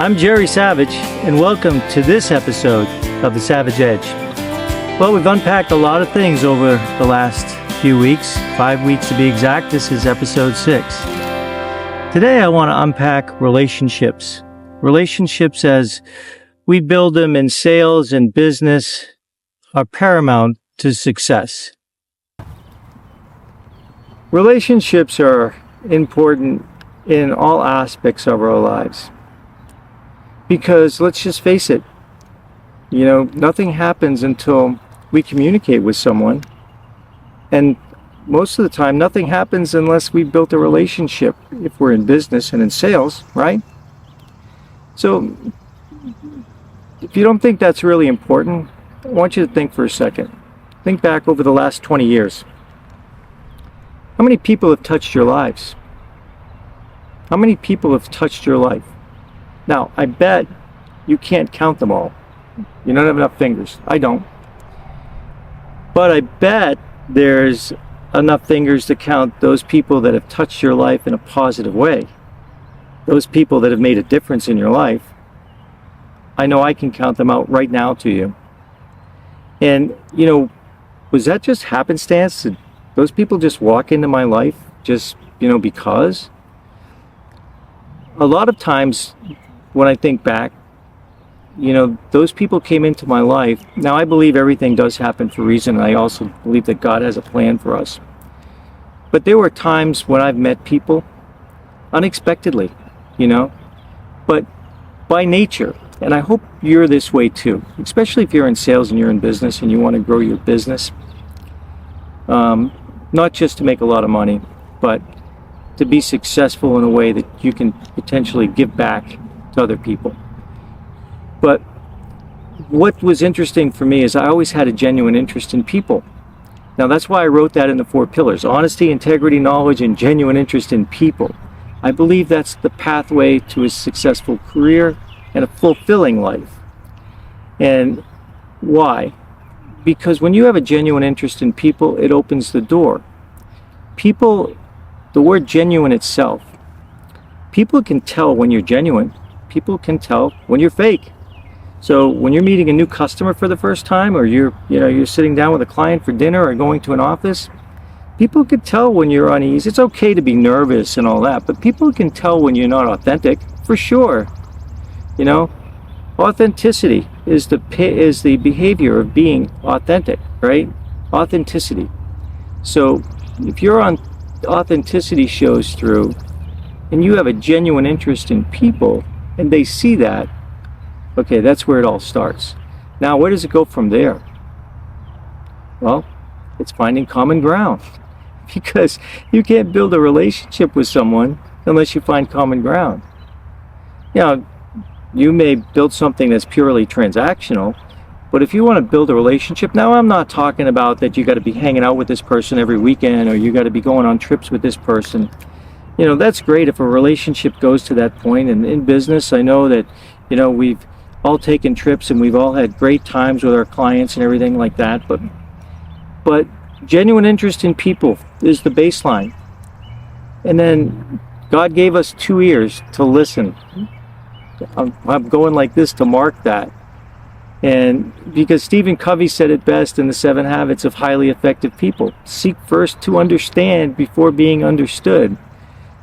I'm Gerry Savage, and welcome to this episode of The Savage Edge. Well, we've unpacked a lot of things over the last few weeks, 5 weeks to be exact. This is episode 6. Today, I want to unpack relationships. Relationships as we build them in sales and business are paramount to success. Relationships are important in all aspects of our lives. Because let's just face it, nothing happens until we communicate with someone. And most of the time, nothing happens unless we built a relationship if we're in business and in sales, right? So if you don't think that's really important, I want you to think for a second. Think back over the last 20 years. How many people have touched your lives? How many people have touched your life? Now, I bet you can't count them all. You don't have enough fingers. I don't. But I bet there's enough fingers to count those people that have touched your life in a positive way. Those people that have made a difference in your life. I know I can count them out right now to you. And, was that just happenstance? Did those people just walk into my life just, because? A lot of times, when I think back, those people came into my life. Now, I believe everything does happen for a reason, and I also believe that God has a plan for us. But there were times when I've met people unexpectedly, but by nature. And I hope you're this way too, especially if you're in sales and you're in business and you want to grow your business. Not just to make a lot of money, but to be successful in a way that you can potentially give back to other people. But what was interesting for me is I always had a genuine interest in people. Now that's why I wrote that in the 4 pillars: honesty, integrity, knowledge, and genuine interest in people. I believe that's the pathway to a successful career and a fulfilling life. And why? Because when you have a genuine interest in people, it opens the door. People, the word genuine itself, people can tell when you're genuine. People can tell when you're fake. So when you're meeting a new customer for the first time, or you're sitting down with a client for dinner or going to an office, people can tell when you're uneasy. It's okay to be nervous and all that, but people can tell when you're not authentic, for sure. Authenticity is the behavior of being authentic, right? Authenticity. So if your authenticity shows through and you have a genuine interest in people and they see that, okay, that's where it all starts. Now, where does it go from there? Well, it's finding common ground, because you can't build a relationship with someone unless you find common ground. You may build something that's purely transactional, but if you want to build a relationship, now I'm not talking about that you got to be hanging out with this person every weekend or you got to be going on trips with this person. That's great if a relationship goes to that point. And in business, I know that, we've all taken trips and we've all had great times with our clients and everything like that. But genuine interest in people is the baseline. And then God gave us 2 ears to listen. I'm going like this to mark that. And because Stephen Covey said it best in the 7 Habits of Highly Effective People: seek first to understand before being understood.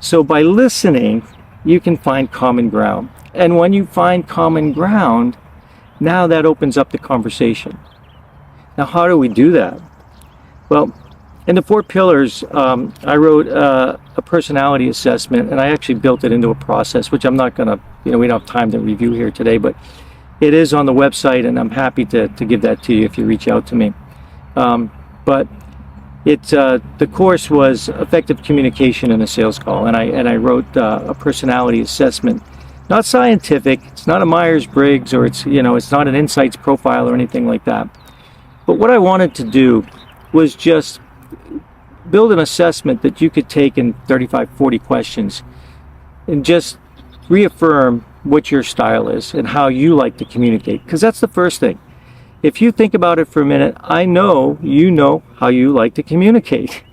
So by listening, you can find common ground. And when you find common ground, now that opens up the conversation. Now, how do we do that? Well, in the 4 pillars, I wrote a personality assessment, and I actually built it into a process, which I'm not going to, we don't have time to review here today, but it is on the website, and I'm happy to give that to you if you reach out to me. But the course was effective communication in a sales call, and I wrote a personality assessment. Not scientific, it's not a Myers-Briggs, or it's not an insights profile or anything like that. But what I wanted to do was just build an assessment that you could take in 35, 40 questions and just reaffirm what your style is and how you like to communicate. Because that's the first thing. If you think about it for a minute, I know you know how you like to communicate.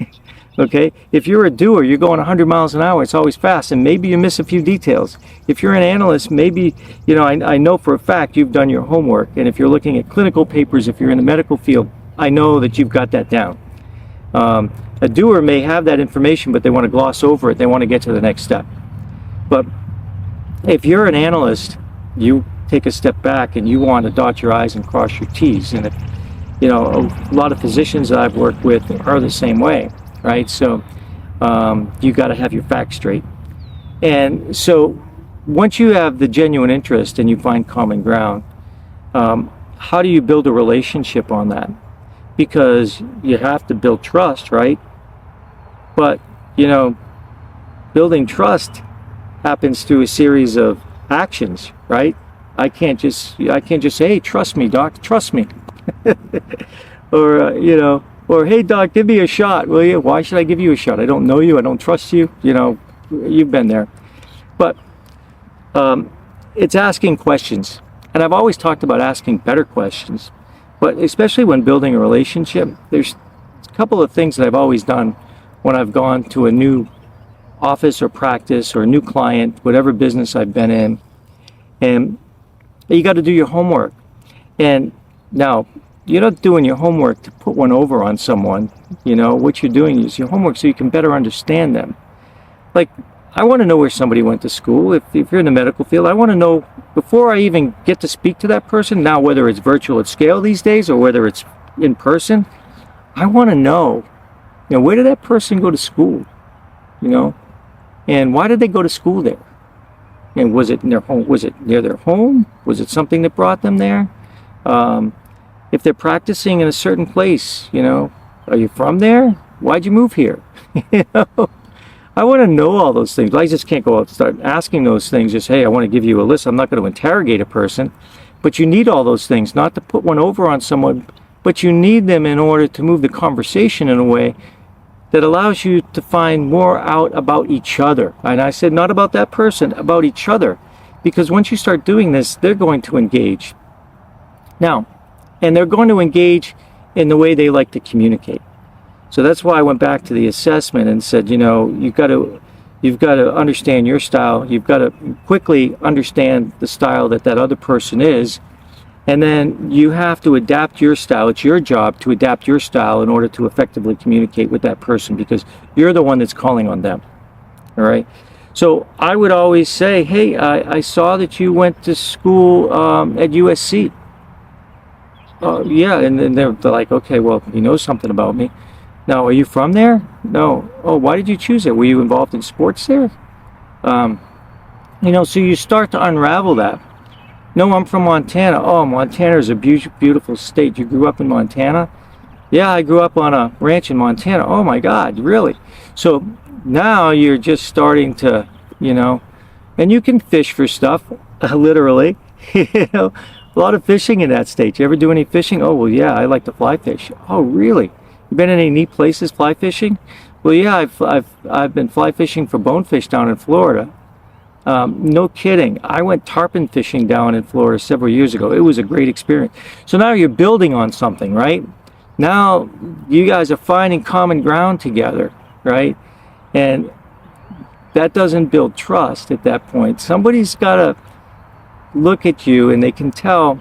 Okay, if you're a doer, you're going 100 miles an hour, it's always fast, and maybe you miss a few details. If you're an analyst, maybe, I know for a fact you've done your homework, and if you're looking at clinical papers, if you're in the medical field, I know that you've got that down. A doer may have that information, but they want to gloss over it, they want to get to the next step. But if you're an analyst, you take a step back and you want to dot your I's and cross your T's, and a lot of physicians that I've worked with are the same way. Right, so you got to have your facts straight. And so once you have the genuine interest and you find common ground, how do you build a relationship on that? Because you have to build trust, right? But building trust happens through a series of actions, right? I can't just say, hey, trust me, doc, trust me. Or, hey, doc, give me a shot, will you? Why should I give you a shot? I don't know you. I don't trust you. You've been there. But it's asking questions. And I've always talked about asking better questions. But especially when building a relationship, there's a couple of things that I've always done when I've gone to a new office or practice or a new client, whatever business I've been in. And you got to do your homework. And now, you're not doing your homework to put one over on someone. What you're doing is your homework so you can better understand them. Like, I want to know where somebody went to school. If you're in the medical field, I want to know, before I even get to speak to that person, now whether it's virtual at scale these days or whether it's in person, I want to know, where did that person go to school? And why did they go to school there? And was it in their home? Was it near their home? Was it something that brought them there? If they're practicing in a certain place, are you from there? Why'd you move here? I want to know all those things. I just can't go out and start asking those things. Just, hey, I want to give you a list. I'm not going to interrogate a person. But you need all those things, not to put one over on someone, but you need them in order to move the conversation in a way that allows you to find more out about each other. And I said not about that person, about each other. Because once you start doing this, they're going to engage. Now, and they're going to engage in the way they like to communicate. So that's why I went back to the assessment and said, you've got to understand your style. You've got to quickly understand the style that other person is. And then you have to adapt your style. It's your job to adapt your style in order to effectively communicate with that person, because you're the one that's calling on them. All right. So I would always say, hey, I saw that you went to school at USC. Yeah, and then they're like, okay, well, he knows something about me. Now, are you from there? No. Oh, why did you choose it? Were you involved in sports there? So you start to unravel that. No, I'm from Montana. Oh, Montana is a beautiful state. You grew up in Montana? Yeah, I grew up on a ranch in Montana. Oh my God, really? So now you're just starting to, and you can fish for stuff, literally, a lot of fishing in that state. You ever do any fishing? Oh, well, yeah, I like to fly fish. Oh, really? You been in any neat places fly fishing? Well, yeah, I've been fly fishing for bonefish down in Florida. No kidding. I went tarpon fishing down in Florida several years ago. It was a great experience. So now you're building on something, right? Now you guys are finding common ground together, right? And that doesn't build trust at that point. Somebody's got to look at you and they can tell.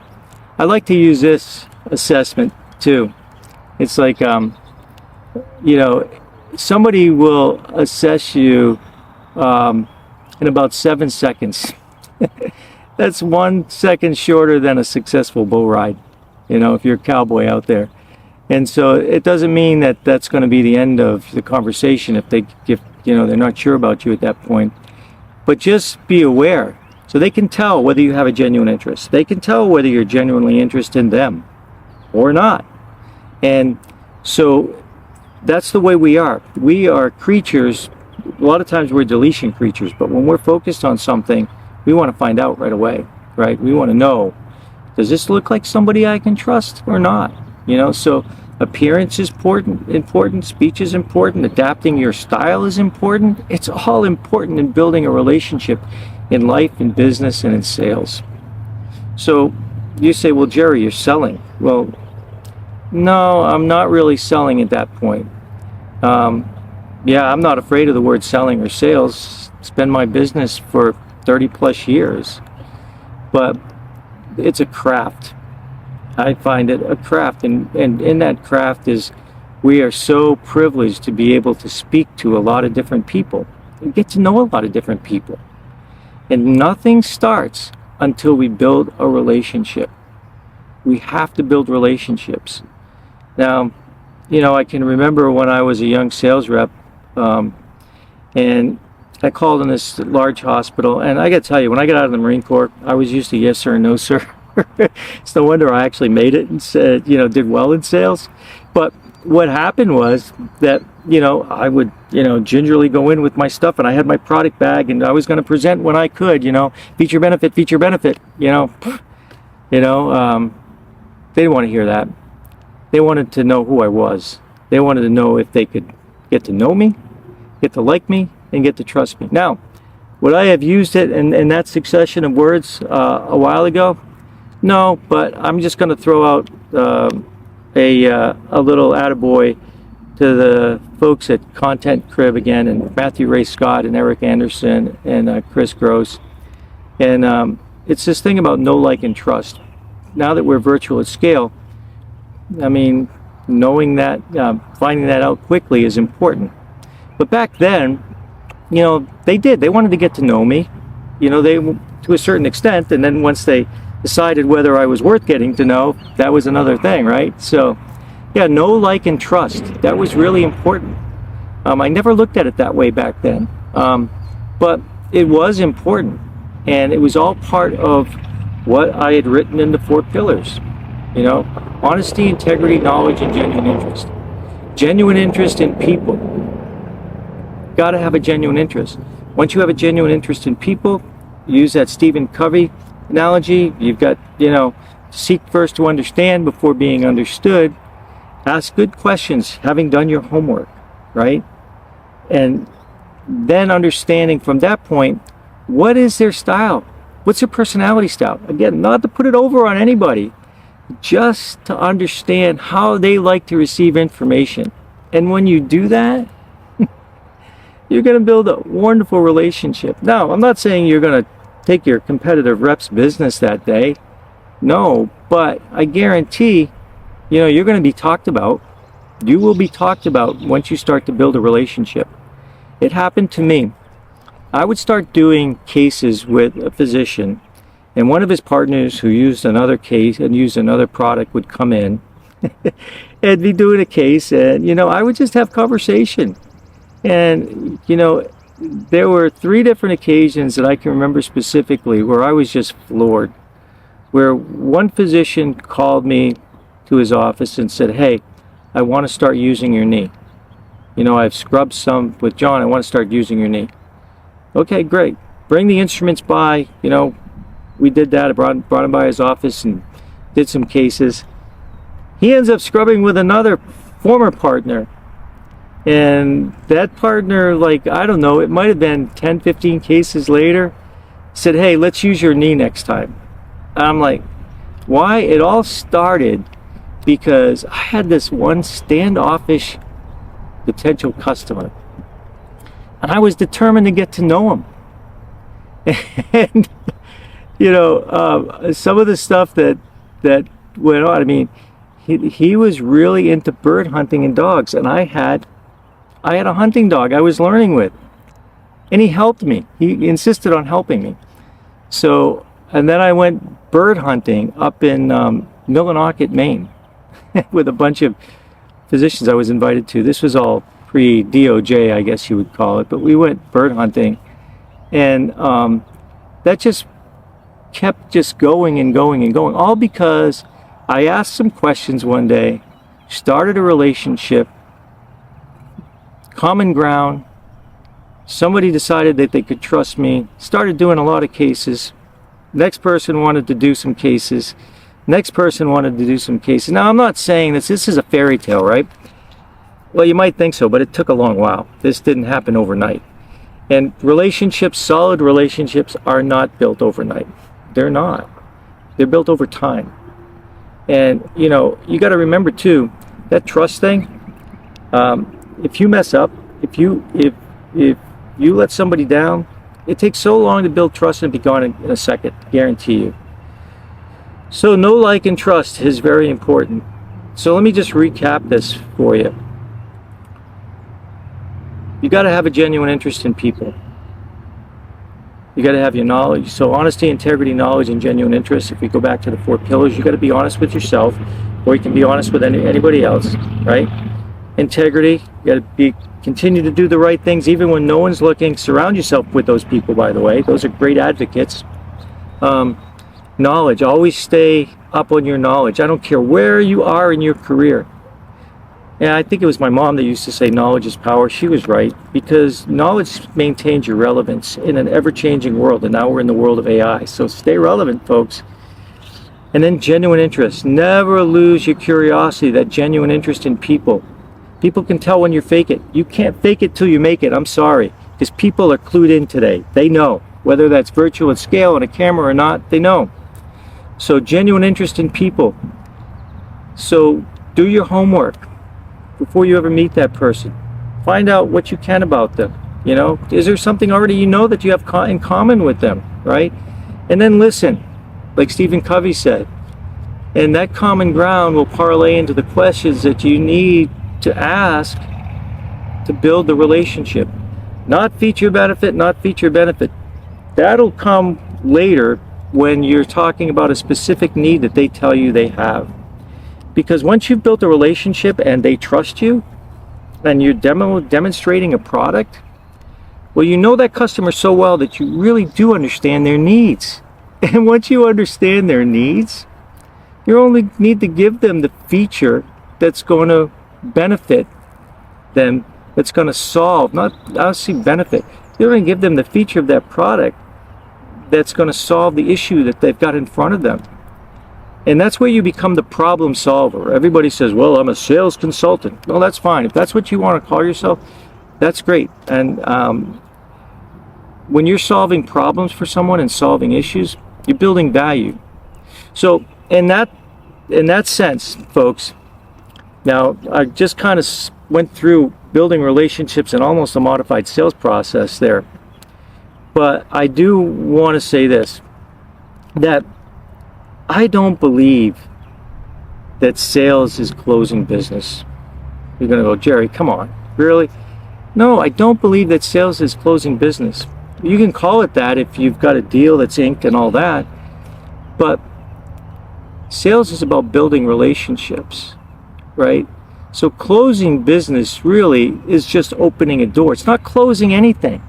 I like to use this assessment too. It's like, somebody will assess you in about 7 seconds. That's 1 second shorter than a successful bull ride, if you're a cowboy out there. And so it doesn't mean that that's going to be the end of the conversation if they're not sure about you at that point. But just be aware. So they can tell whether you have a genuine interest. They can tell whether you're genuinely interested in them or not. And so that's the way we are. We are creatures. A lot of times we're deletion creatures, but when we're focused on something, we want to find out right away, right? We want to know, does this look like somebody I can trust or not? So appearance is important, speech is important, adapting your style is important. It's all important in building a relationship in life, in business, and in sales. So you say, well, Gerry, you're selling. Well, no, I'm not really selling at that point. Yeah, I'm not afraid of the word selling or sales. It's been my business for 30 plus years. But it's a craft. I find it a craft, and in that craft is we are so privileged to be able to speak to a lot of different people and get to know a lot of different people. And nothing starts until we build a relationship. We have to build relationships. Now, I can remember when I was a young sales rep, and I called in this large hospital, and I got to tell you, when I got out of the Marine Corps, I was used to yes sir and no sir. It's no wonder I actually made it and said, did well in sales. But what happened was that, I would, gingerly go in with my stuff, and I had my product bag, and I was going to present when I could, feature benefit, feature benefit, they didn't want to hear that. They wanted to know who I was. They wanted to know if they could get to know me, get to like me, and get to trust me. Now, would I have used it in that succession of words a while ago? No, but I'm just going to throw out a little attaboy to the folks at Content Crib again, and Matthew Ray Scott and Eric Anderson and Chris Gross. And it's this thing about know, like, and trust. Now that we're virtual at scale, I mean, knowing that, finding that out quickly is important. But back then, they wanted to get to know me, they to a certain extent, and then once they decided whether I was worth getting to know, that was another thing, right? So, yeah, know, like, and trust. That was really important. I never looked at it that way back then, but it was important, and it was all part of what I had written in the 4 pillars. Honesty, integrity, knowledge, and genuine interest. Genuine interest in people. Got to have a genuine interest. Once you have a genuine interest in people, use that Stephen Covey analogy. You've got, seek first to understand before being understood. Ask good questions, having done your homework, right? And then understanding from that point, what is their style? What's their personality style? Again, not to put it over on anybody, just to understand how they like to receive information. And when you do that, you're going to build a wonderful relationship. Now, I'm not saying you're going to take your competitive rep's business that day. No, but I guarantee, you're going to be talked about. You will be talked about once you start to build a relationship. It happened to me. I would start doing cases with a physician, and one of his partners who used another case and used another product would come in and be doing a case, and, I would just have conversation. And, there were 3 different occasions that I can remember specifically where I was just floored. Where one physician called me to his office and said, "Hey, I want to start using your knee. I've scrubbed some with John. I want to start using your knee." Okay, great. Bring the instruments by. We did that. I brought him by his office and did some cases. He ends up scrubbing with another former partner. And that partner, I don't know, it might have been 10, 15 cases later, said, "Hey, let's use your knee next time." And I'm like, why? It all started because I had this one standoffish potential customer. And I was determined to get to know him. And, some of the stuff that went on, I mean, he was really into bird hunting and dogs, and I had a hunting dog I was learning with, and he helped me. He insisted on helping me. So, and then I went bird hunting up in Millinocket, Maine, with a bunch of physicians I was invited to. This was all pre-DOJ, I guess you would call it, but we went bird hunting, and that just kept just going and going and going, all because I asked some questions one day, started a relationship, common ground. Somebody decided that they could trust me, started doing a lot of cases. Next person wanted to do some cases. Next person wanted to do some cases. Now, I'm not saying this is a fairy tale, right? Well, you might think so, but it took a long while. This didn't happen overnight. And relationships, solid relationships, are not built overnight. They're not. They're built over time. And, you got to remember, too, that trust thing, if you mess up, If you let somebody down, it takes so long to build trust and be gone in a second, guarantee you. So know, like, and trust is very important. So let me just recap this for you. You got to have a genuine interest in people. You got to have your knowledge. So honesty, integrity, knowledge, and genuine interest. If we go back to the 4 pillars, you got to be honest with yourself, or you can be honest with anybody else, right? Integrity, you got to continue to do the right things even when no one's looking. Surround yourself with those people, by the way. Those are great advocates. Knowledge, always stay up on your knowledge. I don't care where you are in your career. Yeah, I think it was my mom that used to say knowledge is power. She was right, because knowledge maintains your relevance in an ever-changing world, and now we're in the world of AI. So stay relevant, folks. And then genuine interest. Never lose your curiosity, that genuine interest in people. People can tell when you fake it. You can't fake it till you make it. I'm sorry, because people are clued in today. They know, whether that's virtual at scale on a camera or not, they know. So genuine interest in people. So do your homework before you ever meet that person. Find out what you can about them. You know, is there something already you know that you have in common with them, right? And then listen, like Stephen Covey said. And that common ground will parlay into the questions that you need to ask to build the relationship. Not feature benefit, not feature benefit. That'll come later when you're talking about a specific need that they tell you they have. Because once you've built a relationship and they trust you, and you're demonstrating a product, well, you know that customer so well that you really do understand their needs. And once you understand their needs, you only need to give them the feature that's going to benefit them, that's going to solve, not obviously benefit. You're going to give them the feature of that product that's going to solve the issue that they've got in front of them. And that's where you become the problem solver. Everybody says, well, I'm a sales consultant. Well, that's fine. If that's what you want to call yourself, that's great. And when you're solving problems for someone and solving issues, you're building value. So in that sense, folks, now I just kind of went through building relationships and almost a modified sales process there. But I do want to say this, that I don't believe that sales is closing business. You're going to go, Gerry, come on, really? No, I don't believe that sales is closing business. You can call it that if you've got a deal that's inked and all that, but sales is about building relationships, right? So closing business really is just opening a door. It's not closing anything.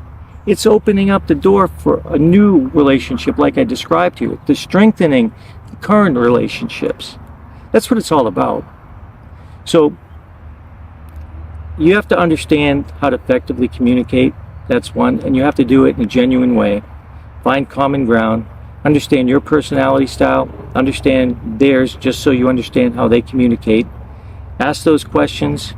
It's opening up the door for a new relationship like I described to you, the strengthening current relationships. That's what it's all about. So you have to understand how to effectively communicate. That's one. And you have to do it in a genuine way. Find common ground. Understand your personality style. Understand theirs, just so you understand how they communicate. Ask those questions.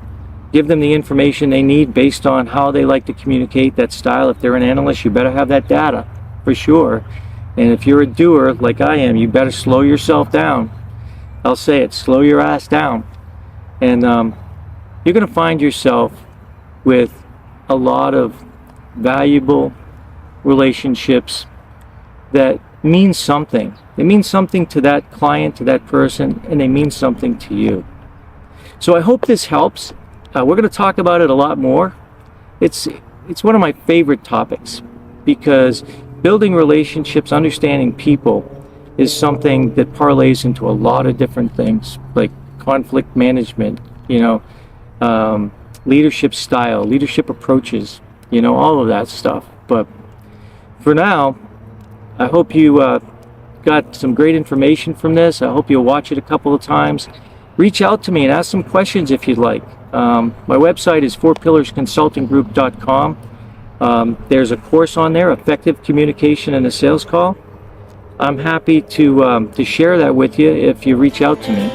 Give them the information they need based on how they like to communicate that style. If they're an analyst, you better have that data for sure. And if you're a doer like I am, you better slow yourself down. I'll say it, slow your ass down. And you're going to find yourself with a lot of valuable relationships that mean something. They mean something to that client, to that person, and they mean something to you. So I hope this helps. We're going to talk about it a lot more. It's one of my favorite topics, because building relationships, understanding people, is something that parlays into a lot of different things, like conflict management, leadership style, leadership approaches, all of that stuff. But for now, I hope you got some great information from this. I hope you'll watch it a couple of times. Reach out to me and ask some questions if you'd like. My website is 4pillarsconsultinggroup.com. There's a course on there, Effective Communication in a Sales Call. I'm happy to share that with you if you reach out to me.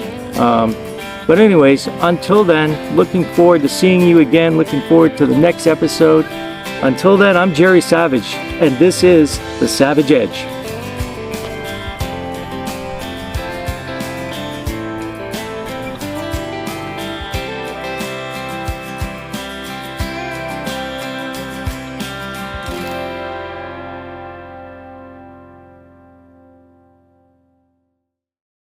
But anyways, until then, looking forward to seeing you again, looking forward to the next episode. Until then, I'm Gerry Savage, and this is The Savage Edge.